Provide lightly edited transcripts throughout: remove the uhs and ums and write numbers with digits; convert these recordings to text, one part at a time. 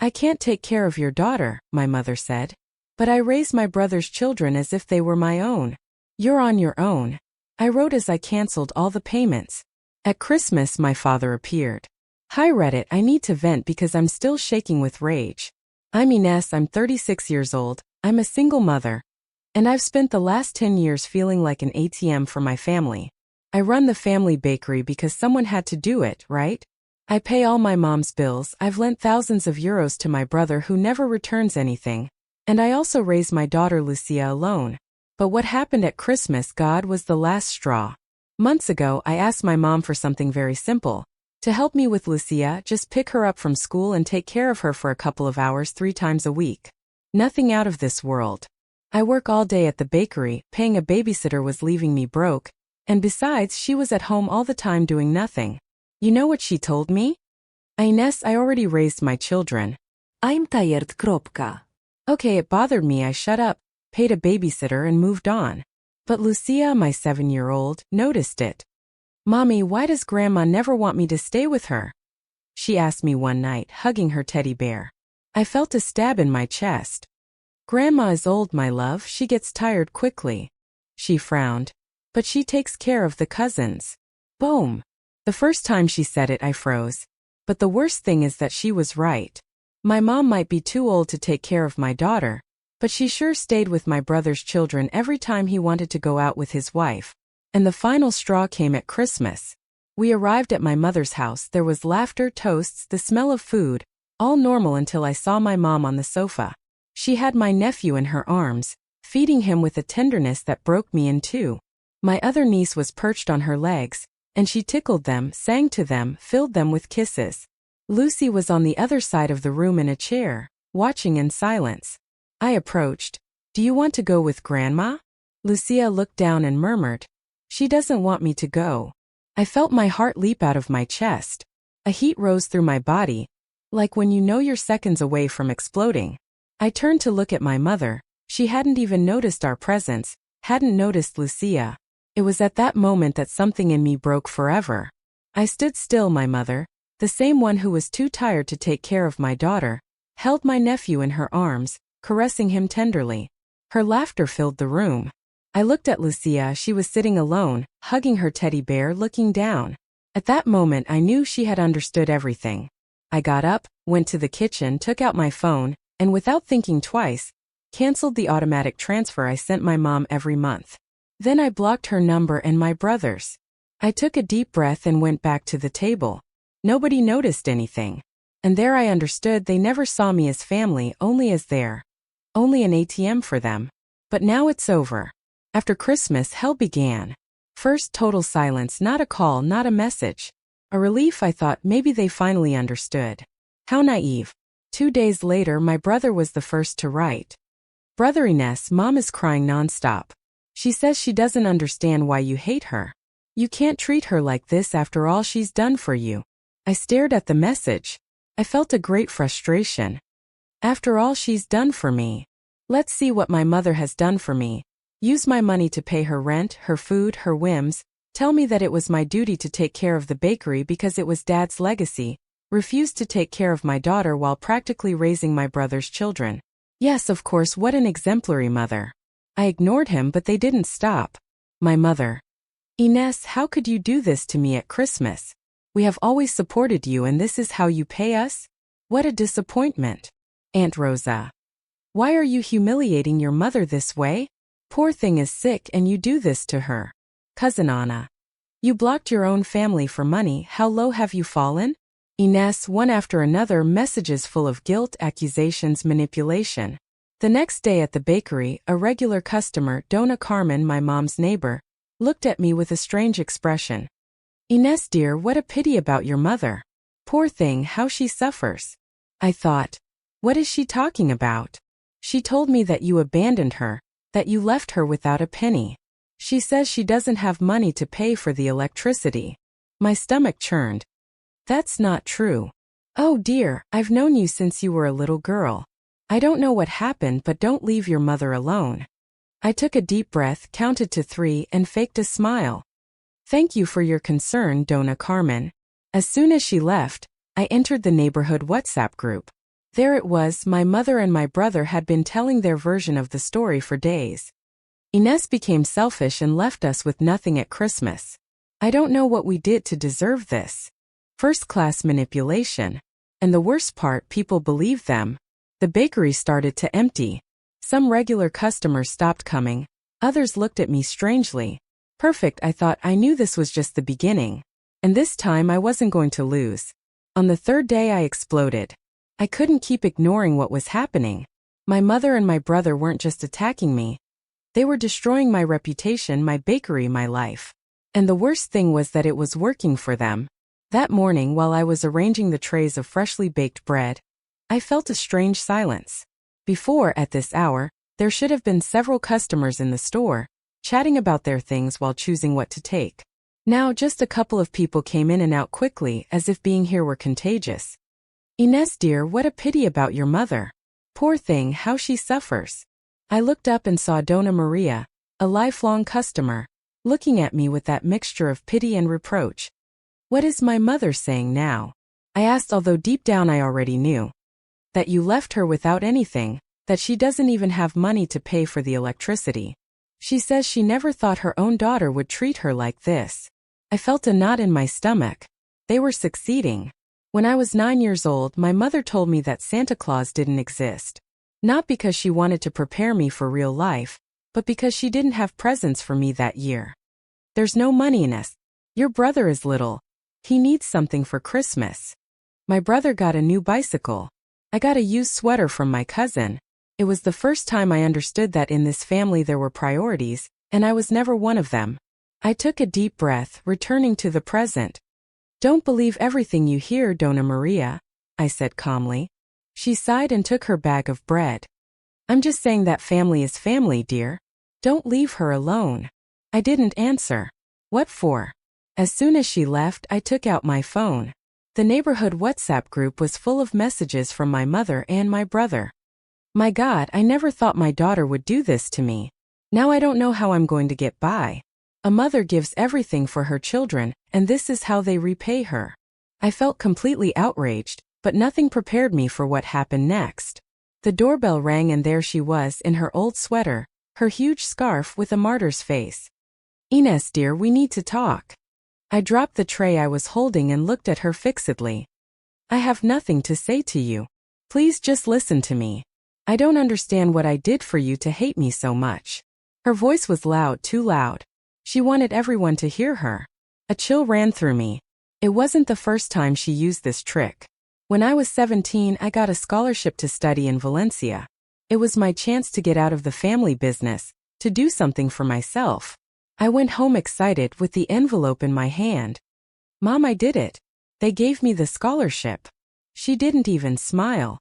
I can't take care of your daughter, my mother said. But I raise my brother's children as if they were my own. You're on your own. I wrote as I canceled all the payments. At Christmas, my father appeared. Hi Reddit, I need to vent because I'm still shaking with rage. I'm Ines, I'm 36 years old, I'm a single mother. And I've spent the last 10 years feeling like an ATM for my family. I run the family bakery because someone had to do it, right? I pay all my mom's bills, I've lent thousands of euros to my brother who never returns anything. And I also raise my daughter Lucia alone. But what happened at Christmas, God, was the last straw. Months ago, I asked my mom for something very simple. To help me with Lucia, just pick her up from school and take care of her for a couple of hours 3 times a week. Nothing out of this world. I work all day at the bakery, paying a babysitter was leaving me broke, and besides, she was at home all the time doing nothing. You know what she told me? Ines, I already raised my children. I'm tired. Kropka. Okay, it bothered me, I shut up, paid a babysitter and moved on. But Lucia, my 7-year-old, noticed it. Mommy, why does Grandma never want me to stay with her? She asked me one night, hugging her teddy bear. I felt a stab in my chest. Grandma is old, my love, she gets tired quickly. She frowned. But she takes care of the cousins. Boom. The first time she said it, I froze. But the worst thing is that she was right. My mom might be too old to take care of my daughter, but she sure stayed with my brother's children every time he wanted to go out with his wife. And the final straw came at Christmas. We arrived at my mother's house, there was laughter, toasts, the smell of food, all normal until I saw my mom on the sofa. She had my nephew in her arms, feeding him with a tenderness that broke me in two. My other niece was perched on her legs, and she tickled them, sang to them, filled them with kisses. Lucy was on the other side of the room in a chair, watching in silence. I approached. Do you want to go with Grandma? Lucia looked down and murmured. She doesn't want me to go. I felt my heart leap out of my chest. A heat rose through my body, like when you know you're seconds away from exploding. I turned to look at my mother. She hadn't even noticed our presence, hadn't noticed Lucia. It was at that moment that something in me broke forever. I stood still, my mother, the same one who was too tired to take care of my daughter, held my nephew in her arms, caressing him tenderly. Her laughter filled the room. I looked at Lucia, she was sitting alone, hugging her teddy bear, looking down. At that moment I knew she had understood everything. I got up, went to the kitchen, took out my phone, and without thinking twice, canceled the automatic transfer I sent my mom every month. Then I blocked her number and my brother's. I took a deep breath and went back to the table. Nobody noticed anything. And there I understood they never saw me as family, only as only an ATM for them. But now it's over. After Christmas, hell began. First, total silence, not a call, not a message. A relief, I thought maybe they finally understood. How naive. 2 days later, my brother was the first to write. Brother Ines, Mom is crying nonstop. She says she doesn't understand why you hate her. You can't treat her like this after all she's done for you. I stared at the message. I felt a great frustration. After all she's done for me. Let's see what my mother has done for me. Use my money to pay her rent, her food, her whims. Tell me that it was my duty to take care of the bakery because it was Dad's legacy. Refused to take care of my daughter while practically raising my brother's children. Yes, of course, what an exemplary mother. I ignored him, but they didn't stop. My mother. Ines, how could you do this to me at Christmas? We have always supported you and this is how you pay us? What a disappointment. Aunt Rosa. Why are you humiliating your mother this way? Poor thing is sick and you do this to her. Cousin Anna. You blocked your own family for money, how low have you fallen? Ines, one after another, messages full of guilt, accusations, manipulation. The next day at the bakery, a regular customer, Dona Carmen, my mom's neighbor, looked at me with a strange expression. Ines dear, what a pity about your mother. Poor thing, how she suffers. I thought, what is she talking about? She told me that you abandoned her, that you left her without a penny. She says she doesn't have money to pay for the electricity. My stomach churned. That's not true. Oh dear, I've known you since you were a little girl. I don't know what happened, but don't leave your mother alone. I took a deep breath, counted to 3, and faked a smile. Thank you for your concern, Dona Carmen. As soon as she left, I entered the neighborhood WhatsApp group. There it was, my mother and my brother had been telling their version of the story for days. Ines became selfish and left us with nothing at Christmas. I don't know what we did to deserve this. First-class manipulation. And the worst part, people believed them. The bakery started to empty. Some regular customers stopped coming. Others looked at me strangely. Perfect, I thought. I knew this was just the beginning. And this time I wasn't going to lose. On the third day I exploded. I couldn't keep ignoring what was happening. My mother and my brother weren't just attacking me. They were destroying my reputation, my bakery, my life. And the worst thing was that it was working for them. That morning, while I was arranging the trays of freshly baked bread, I felt a strange silence. Before, at this hour, there should have been several customers in the store, chatting about their things while choosing what to take. Now just a couple of people came in and out quickly, as if being here were contagious. Ines dear, what a pity about your mother. Poor thing, how she suffers. I looked up and saw Donna Maria, a lifelong customer, looking at me with that mixture of pity and reproach. What is my mother saying now? I asked, although deep down I already knew. That you left her without anything, that she doesn't even have money to pay for the electricity. She says she never thought her own daughter would treat her like this. I felt a knot in my stomach. They were succeeding. When I was 9 years old, my mother told me that Santa Claus didn't exist. Not because she wanted to prepare me for real life, but because she didn't have presents for me that year. There's no money in us. Your brother is little. He needs something for Christmas. My brother got a new bicycle. I got a used sweater from my cousin. It was the first time I understood that in this family there were priorities, and I was never one of them. I took a deep breath, returning to the present. Don't believe everything you hear, Donna Maria, I said calmly. She sighed and took her bag of bread. I'm just saying that family is family, dear. Don't leave her alone. I didn't answer. What for? As soon as she left, I took out my phone. The neighborhood WhatsApp group was full of messages from my mother and my brother. My God, I never thought my daughter would do this to me. Now I don't know how I'm going to get by. A mother gives everything for her children, and this is how they repay her. I felt completely outraged, but nothing prepared me for what happened next. The doorbell rang and there she was in her old sweater, her huge scarf with a martyr's face. Ines dear, we need to talk. I dropped the tray I was holding and looked at her fixedly. I have nothing to say to you. Please just listen to me. I don't understand what I did for you to hate me so much. Her voice was loud, too loud. She wanted everyone to hear her. A chill ran through me. It wasn't the first time she used this trick. When I was 17, I got a scholarship to study in Valencia. It was my chance to get out of the family business, to do something for myself. I went home excited with the envelope in my hand. Mom, I did it. They gave me the scholarship. She didn't even smile.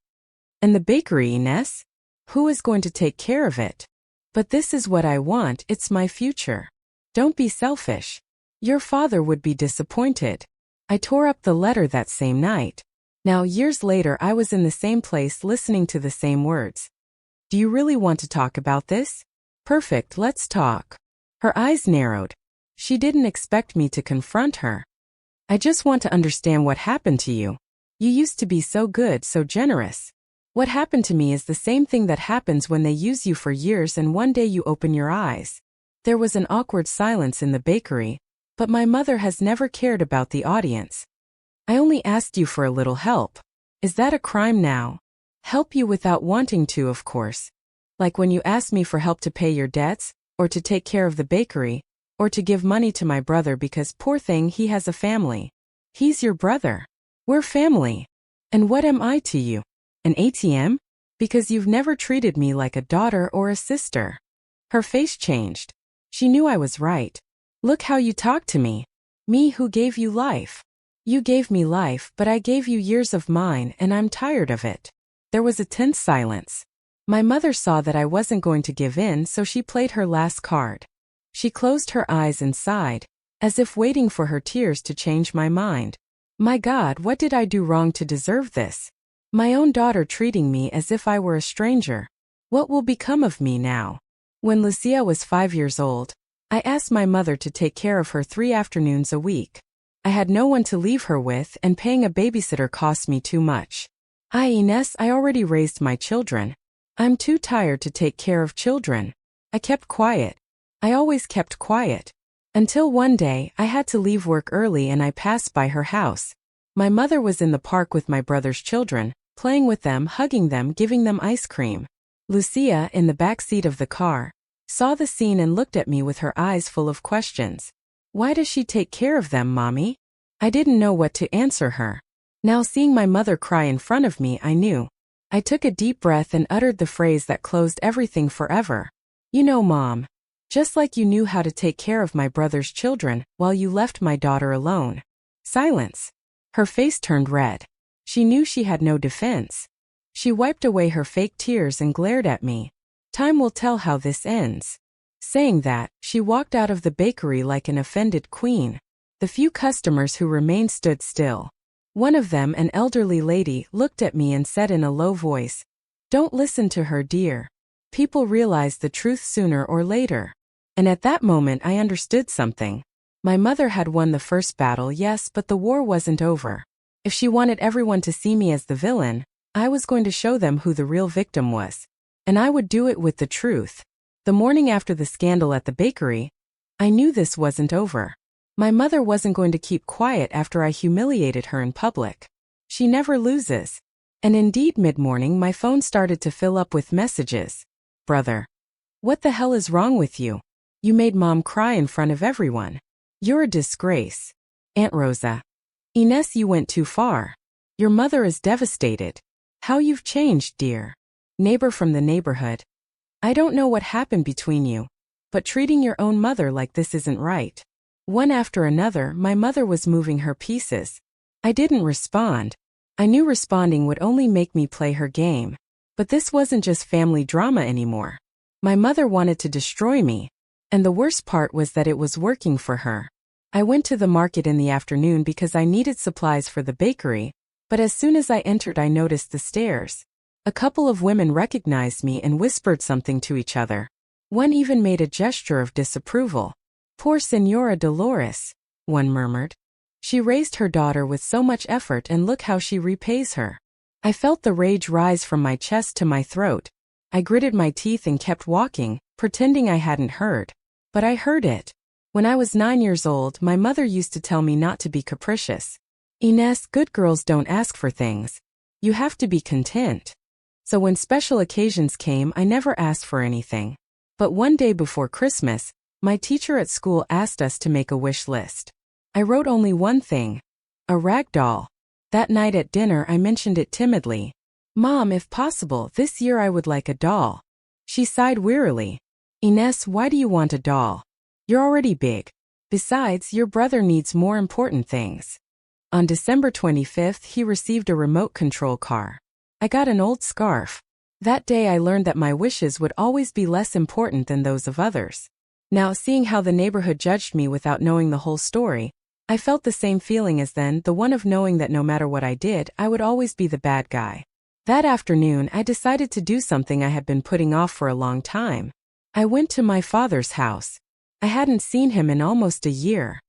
And the bakery, Ines? Who is going to take care of it? But this is what I want, it's my future. Don't be selfish. Your father would be disappointed. I tore up the letter that same night. Now, years later, I was in the same place listening to the same words. Do you really want to talk about this? Perfect, let's talk. Her eyes narrowed. She didn't expect me to confront her. I just want to understand what happened to you. You used to be so good, so generous. What happened to me is the same thing that happens when they use you for years and one day you open your eyes. There was an awkward silence in the bakery, but my mother has never cared about the audience. I only asked you for a little help. Is that a crime now? Help you without wanting to, of course. Like when you asked me for help to pay your debts, or to take care of the bakery, or to give money to my brother because poor thing he has a family. He's your brother. We're family. And what am I to you? An ATM? Because you've never treated me like a daughter or a sister. Her face changed. She knew I was right. Look how you talk to me. Me who gave you life. You gave me life, but I gave you years of mine and I'm tired of it. There was a tense silence. My mother saw that I wasn't going to give in, so she played her last card. She closed her eyes and sighed, as if waiting for her tears to change my mind. My God, what did I do wrong to deserve this? My own daughter treating me as if I were a stranger. What will become of me now? When Lucia was 5 years old, I asked my mother to take care of her 3 afternoons a week. I had no one to leave her with and paying a babysitter cost me too much. Ines, I already raised my children. I'm too tired to take care of children. I kept quiet. I always kept quiet. Until one day, I had to leave work early and I passed by her house. My mother was in the park with my brother's children, playing with them, hugging them, giving them ice cream. Lucia, in the back seat of the car, saw the scene and looked at me with her eyes full of questions. Why does she take care of them, Mommy? I didn't know what to answer her. Now seeing my mother cry in front of me, I knew. I took a deep breath and uttered the phrase that closed everything forever. You know, Mom. Just like you knew how to take care of my brother's children while you left my daughter alone. Silence. Her face turned red. She knew she had no defense. She wiped away her fake tears and glared at me. Time will tell how this ends. Saying that, she walked out of the bakery like an offended queen. The few customers who remained stood still. One of them, an elderly lady, looked at me and said in a low voice, "Don't listen to her, dear. People realize the truth sooner or later." And at that moment I understood something. My mother had won the first battle, yes, but the war wasn't over. If she wanted everyone to see me as the villain, I was going to show them who the real victim was. And I would do it with the truth. The morning after the scandal at the bakery, I knew this wasn't over. My mother wasn't going to keep quiet after I humiliated her in public. She never loses. And indeed, mid-morning my phone started to fill up with messages. Brother. What the hell is wrong with you? You made Mom cry in front of everyone. You're a disgrace. Aunt Rosa. Ines, you went too far. Your mother is devastated. How you've changed, dear. Neighbor from the neighborhood. I don't know what happened between you, but treating your own mother like this isn't right. One after another, my mother was moving her pieces. I didn't respond. I knew responding would only make me play her game. But this wasn't just family drama anymore. My mother wanted to destroy me. And the worst part was that it was working for her. I went to the market in the afternoon because I needed supplies for the bakery, but as soon as I entered I noticed the stairs. A couple of women recognized me and whispered something to each other. One even made a gesture of disapproval. Poor Señora Dolores, one murmured. She raised her daughter with so much effort and look how she repays her. I felt the rage rise from my chest to my throat. I gritted my teeth and kept walking, pretending I hadn't heard. But I heard it. When I was 9 years old, my mother used to tell me not to be capricious. Ines, good girls don't ask for things. You have to be content. So when special occasions came, I never asked for anything. But one day before Christmas, my teacher at school asked us to make a wish list. I wrote only one thing. A rag doll. That night at dinner I mentioned it timidly. Mom, if possible, this year I would like a doll. She sighed wearily. Ines, why do you want a doll? You're already big. Besides, your brother needs more important things. On December 25th, he received a remote control car. I got an old scarf. That day I learned that my wishes would always be less important than those of others. Now, seeing how the neighborhood judged me without knowing the whole story, I felt the same feeling as then, the one of knowing that no matter what I did, I would always be the bad guy. That afternoon, I decided to do something I had been putting off for a long time. I went to my father's house. I hadn't seen him in almost a year.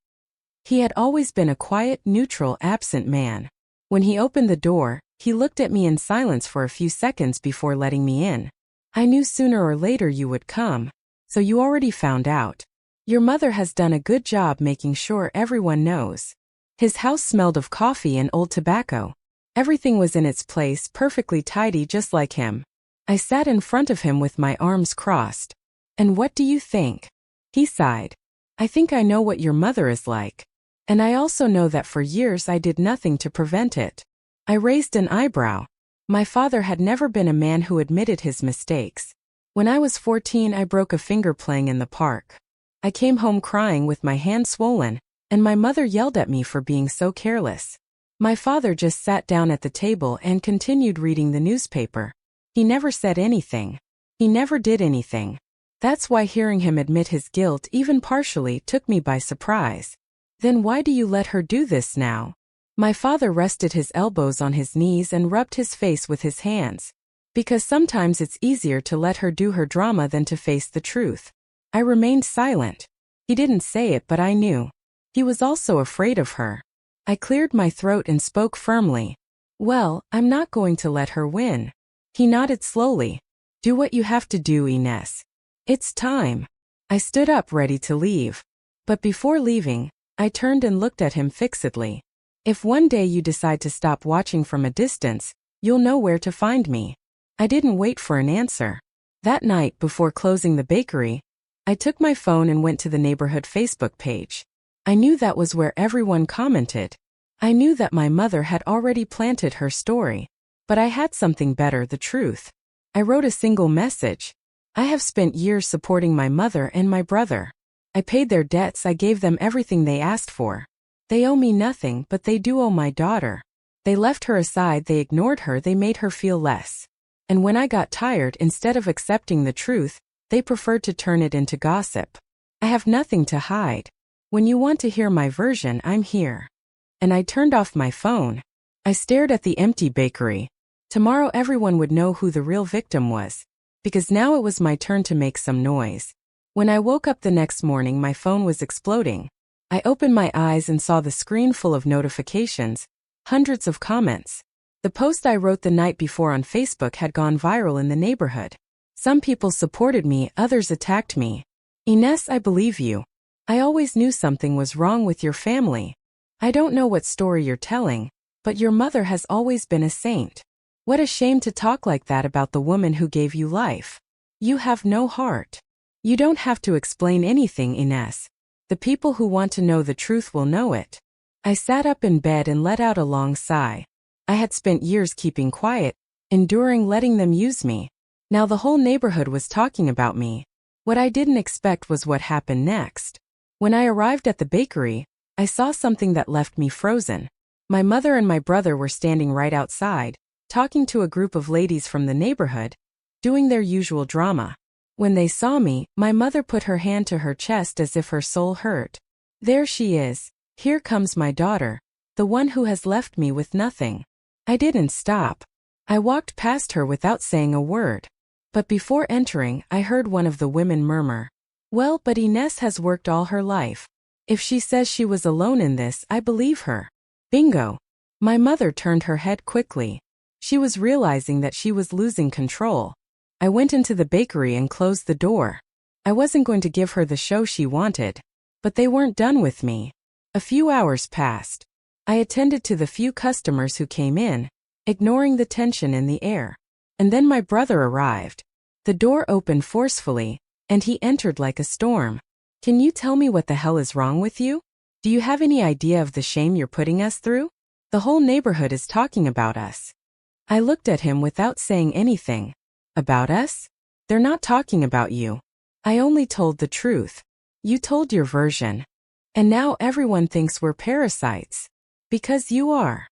He had always been a quiet, neutral, absent man. When he opened the door, he looked at me in silence for a few seconds before letting me in. I knew sooner or later you would come. So you already found out. Your mother has done a good job making sure everyone knows. His house smelled of coffee and old tobacco. Everything was in its place, perfectly tidy, just like him. I sat in front of him with my arms crossed. And what do you think? He sighed. I think I know what your mother is like. And I also know that for years I did nothing to prevent it. I raised an eyebrow. My father had never been a man who admitted his mistakes. When I was 14, I broke a finger playing in the park. I came home crying with my hand swollen, and my mother yelled at me for being so careless. My father just sat down at the table and continued reading the newspaper. He never said anything. He never did anything. That's why hearing him admit his guilt, even partially, took me by surprise. Then why do you let her do this now? My father rested his elbows on his knees and rubbed his face with his hands. Because sometimes it's easier to let her do her drama than to face the truth. I remained silent. He didn't say it, but I knew. He was also afraid of her. I cleared my throat and spoke firmly. Well, I'm not going to let her win. He nodded slowly. Do what you have to do, Ines. It's time. I stood up ready to leave. But before leaving, I turned and looked at him fixedly. If one day you decide to stop watching from a distance, you'll know where to find me. I didn't wait for an answer. That night, before closing the bakery, I took my phone and went to the neighborhood Facebook page. I knew that was where everyone commented. I knew that my mother had already planted her story. But I had something better, the truth. I wrote a single message. I have spent years supporting my mother and my brother. I paid their debts, I gave them everything they asked for. They owe me nothing, but they do owe my daughter. They left her aside, they ignored her, they made her feel less. And when I got tired, instead of accepting the truth, they preferred to turn it into gossip. I have nothing to hide. When you want to hear my version, I'm here. And I turned off my phone. I stared at the empty bakery. Tomorrow everyone would know who the real victim was. Because now it was my turn to make some noise. When I woke up the next morning, my phone was exploding. I opened my eyes and saw the screen full of notifications, hundreds of comments. The post I wrote the night before on Facebook had gone viral in the neighborhood. Some people supported me, others attacked me. Ines, I believe you. I always knew something was wrong with your family. I don't know what story you're telling, but your mother has always been a saint. What a shame to talk like that about the woman who gave you life. You have no heart. You don't have to explain anything, Ines. The people who want to know the truth will know it. I sat up in bed and let out a long sigh. I had spent years keeping quiet, enduring letting them use me. Now the whole neighborhood was talking about me. What I didn't expect was what happened next. When I arrived at the bakery, I saw something that left me frozen. My mother and my brother were standing right outside, talking to a group of ladies from the neighborhood, doing their usual drama. When they saw me, my mother put her hand to her chest as if her soul hurt. There she is. Here comes my daughter, the one who has left me with nothing. I didn't stop. I walked past her without saying a word. But before entering, I heard one of the women murmur, "Well, but Ines has worked all her life. If she says she was alone in this, I believe her." Bingo. My mother turned her head quickly. She was realizing that she was losing control. I went into the bakery and closed the door. I wasn't going to give her the show she wanted. But they weren't done with me. A few hours passed. I attended to the few customers who came in, ignoring the tension in the air. And then my brother arrived. The door opened forcefully, and he entered like a storm. "Can you tell me what the hell is wrong with you? Do you have any idea of the shame you're putting us through? The whole neighborhood is talking about us." I looked at him without saying anything. "About us? They're not talking about you. I only told the truth. You told your version. And now everyone thinks we're parasites. Because you are."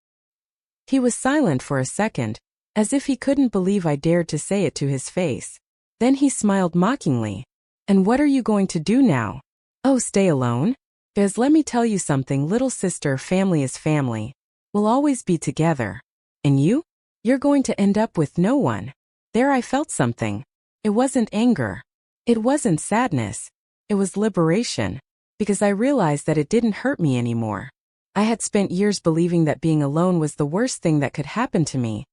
He was silent for a second, as if he couldn't believe I dared to say it to his face. Then he smiled mockingly. "And what are you going to do now? Oh, stay alone? Because let me tell you something, little sister, family is family. We'll always be together. And you? You're going to end up with no one." There I felt something. It wasn't anger. It wasn't sadness. It was liberation. Because I realized that it didn't hurt me anymore. I had spent years believing that being alone was the worst thing that could happen to me.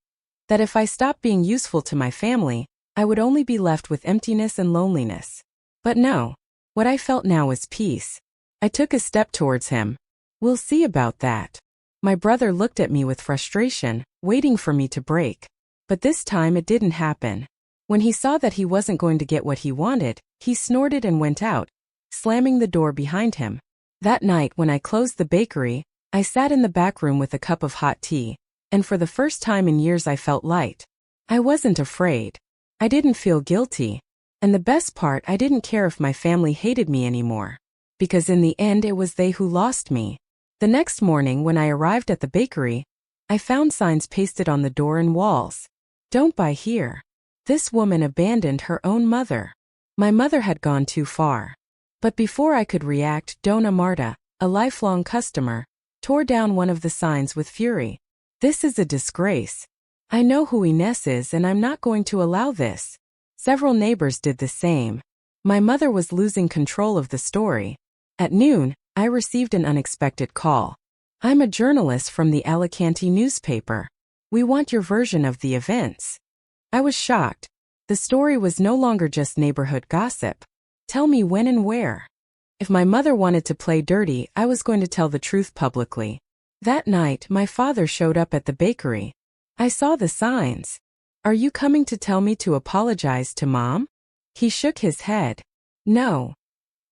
That if I stopped being useful to my family, I would only be left with emptiness and loneliness. But no. What I felt now was peace. I took a step towards him. "We'll see about that." My brother looked at me with frustration, waiting for me to break. But this time it didn't happen. When he saw that he wasn't going to get what he wanted, he snorted and went out, slamming the door behind him. That night when I closed the bakery, I sat in the back room with a cup of hot tea, and for the first time in years I felt light. I wasn't afraid. I didn't feel guilty. And the best part, I didn't care if my family hated me anymore. Because in the end it was they who lost me. The next morning when I arrived at the bakery, I found signs pasted on the door and walls. "Don't buy here." This woman abandoned her own mother. My mother had gone too far. But before I could react, Donna Marta, a lifelong customer, tore down one of the signs with fury. "This is a disgrace. I know who Ines is and I'm not going to allow this." Several neighbors did the same. My mother was losing control of the story. At noon, I received an unexpected call. "I'm a journalist from the Alicante newspaper. We want your version of the events. I was shocked. The story was no longer just neighborhood gossip. Tell me when and where. If my mother wanted to play dirty, I was going to tell the truth publicly. That night, my father showed up at the bakery. I saw the signs. Are you coming to tell me to apologize to Mom? He shook his head. No.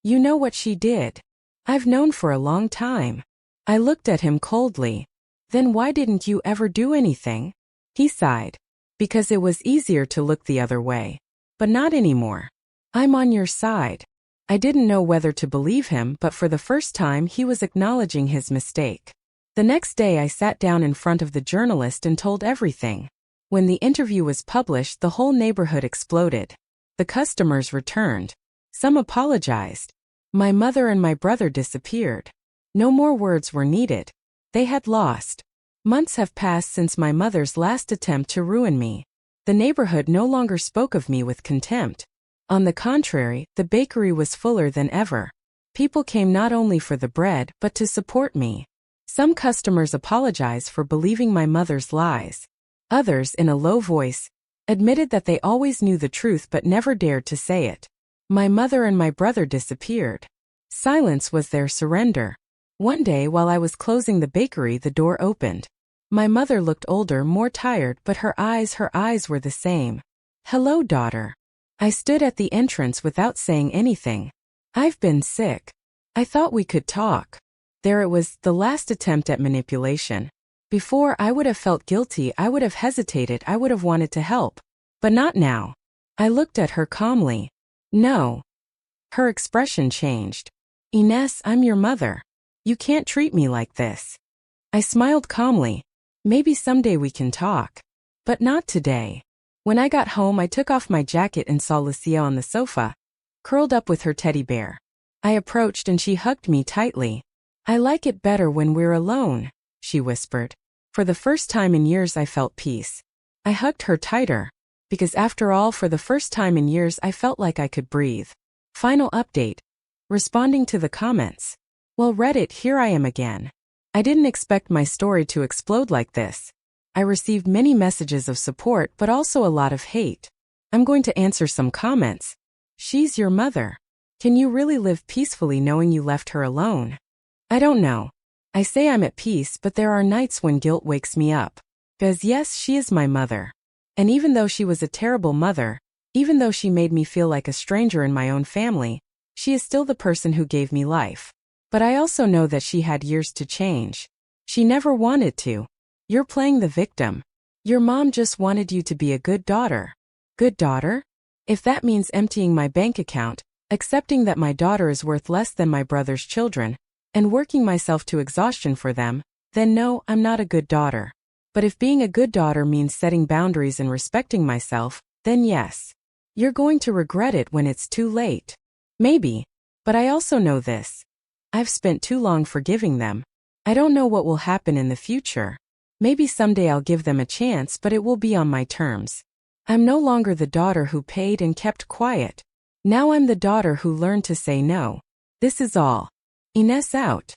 You know what she did. I've known for a long time. I looked at him coldly. Then why didn't you ever do anything? He sighed. Because it was easier to look the other way. But not anymore. I'm on your side. I didn't know whether to believe him, but for the first time he was acknowledging his mistake. The next day I sat down in front of the journalist and told everything. When the interview was published, the whole neighborhood exploded. The customers returned. Some apologized. My mother and my brother disappeared. No more words were needed. They had lost. Months have passed since my mother's last attempt to ruin me. The neighborhood no longer spoke of me with contempt. On the contrary, the bakery was fuller than ever. People came not only for the bread, but to support me. Some customers apologized for believing my mother's lies. Others, in a low voice, admitted that they always knew the truth but never dared to say it. My mother and my brother disappeared. Silence was their surrender. One day while I was closing the bakery, the door opened. My mother looked older, more tired, but her eyes were the same. Hello, daughter. I stood at the entrance without saying anything. I've been sick. I thought we could talk. There it was, the last attempt at manipulation. Before, I would have felt guilty, I would have hesitated, I would have wanted to help. But not now. I looked at her calmly. No. Her expression changed. Ines, I'm your mother. You can't treat me like this. I smiled calmly. Maybe someday we can talk. But not today. When I got home, I took off my jacket and saw Lucia on the sofa, curled up with her teddy bear. I approached and she hugged me tightly. I like it better when we're alone, she whispered. For the first time in years I felt peace. I hugged her tighter. Because after all, for the first time in years I felt like I could breathe. Final update. Responding to the comments. Well, Reddit, here I am again. I didn't expect my story to explode like this. I received many messages of support but also a lot of hate. I'm going to answer some comments. She's your mother. Can you really live peacefully knowing you left her alone? I don't know. I say I'm at peace, but there are nights when guilt wakes me up. Because yes, she is my mother. And even though she was a terrible mother, even though she made me feel like a stranger in my own family, she is still the person who gave me life. But I also know that she had years to change. She never wanted to. You're playing the victim. Your mom just wanted you to be a good daughter. Good daughter? If that means emptying my bank account, accepting that my daughter is worth less than my brother's children, and working myself to exhaustion for them, then no, I'm not a good daughter. But if being a good daughter means setting boundaries and respecting myself, then yes. You're going to regret it when it's too late. Maybe. But I also know this. I've spent too long forgiving them. I don't know what will happen in the future. Maybe someday I'll give them a chance, but it will be on my terms. I'm no longer the daughter who paid and kept quiet. Now I'm the daughter who learned to say no. This is all. Ines out.